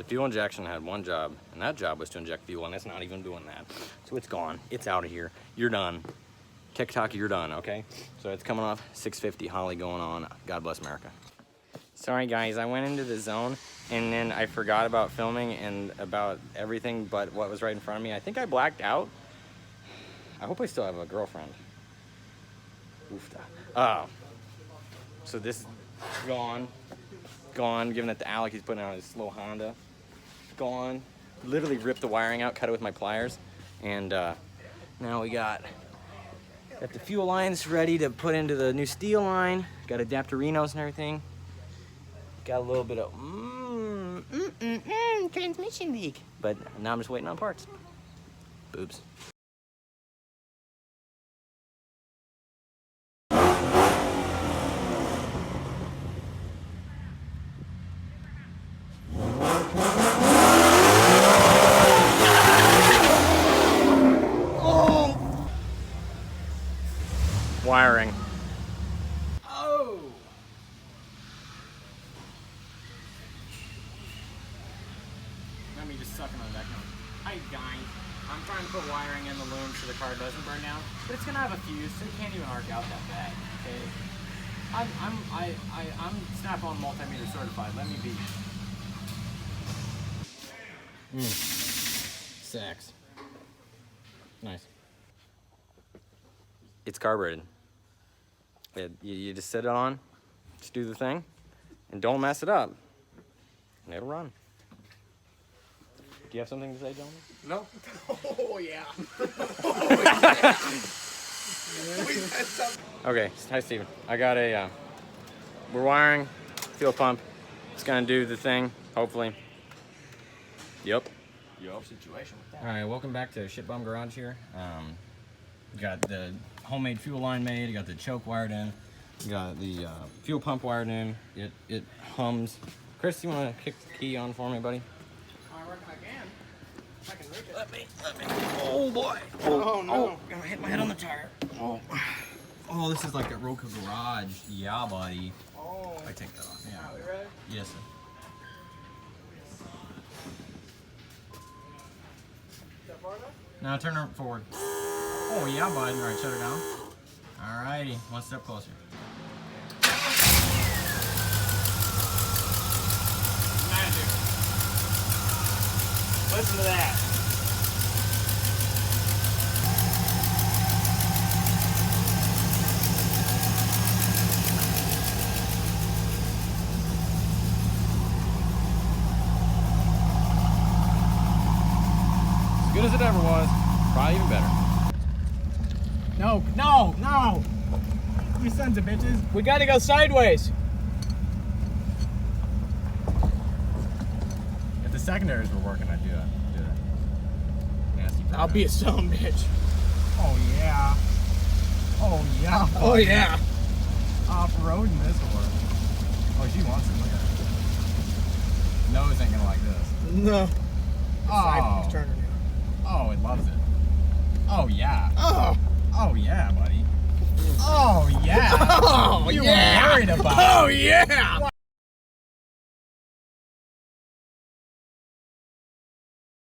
The fuel injection had one job, and that job was to inject fuel, and it's not even doing that. So it's gone. It's out of here. You're done. TikTok, you're done, okay? So it's coming off 650, Holly going on. God bless America. Sorry guys, I went into the zone and then I forgot about filming and about everything but what was right in front of me. I think I blacked out. I hope I still have a girlfriend. Oofta. Oh. So this is gone, giving it to Alec. He's putting out his slow Honda. Gone. Literally ripped the wiring out, cut it with my pliers. And now we got the fuel lines ready to put into the new steel line. Got adapterinos and everything. Got a little bit of transmission leak. But now I'm just waiting on parts. Boobs. Wiring. Oh! Let me just suck on the back now. Hi guys, I'm trying to put wiring in the loom so the car doesn't burn down, but it's gonna have a fuse, so it can't even arc out that bad. Okay, I'm Snap-on multimeter certified. Let me be. Sex. Nice. It's carbureted. You just sit it on, just do the thing, and don't mess it up, and it'll run. Do you have something to say, gentlemen? No. Oh yeah. Okay, hi Steven. I got a, we're wiring, fuel pump. It's gonna do the thing, hopefully. Yep. Situation with that. All right, welcome back to Shit Bum Garage here. Got the homemade fuel line made, got the choke wired in, got the fuel pump wired in. It hums. Chris, you wanna kick the key on for me, buddy? I reckon I can. If I can reach it. Let me. Oh boy. Oh no. Oh, gonna hit my head on the tire. Oh, this is like a Roku garage. Yeah, buddy. Oh. I take that off. Yeah. Are we ready? Yes, sir. Is that far enough? Now turn her forward. Oh yeah, bud. All right, shut her down. All righty, one step closer. Magic. Listen to that. As good as it ever was, probably even better. No, no, no! You sons of bitches. We gotta go sideways. If the secondaries were working, I'd do a nasty. I'll be a son of a bitch. Oh yeah. Oh yeah. Oh yeah. Off-roading this horse. Oh, she wants it. Look at her. Nose ain't gonna like this. No. Oh. Turn her down. Oh, it loves it. Oh yeah. Oh. Oh yeah, buddy. Oh yeah. Oh you yeah. were worried about it. Oh yeah.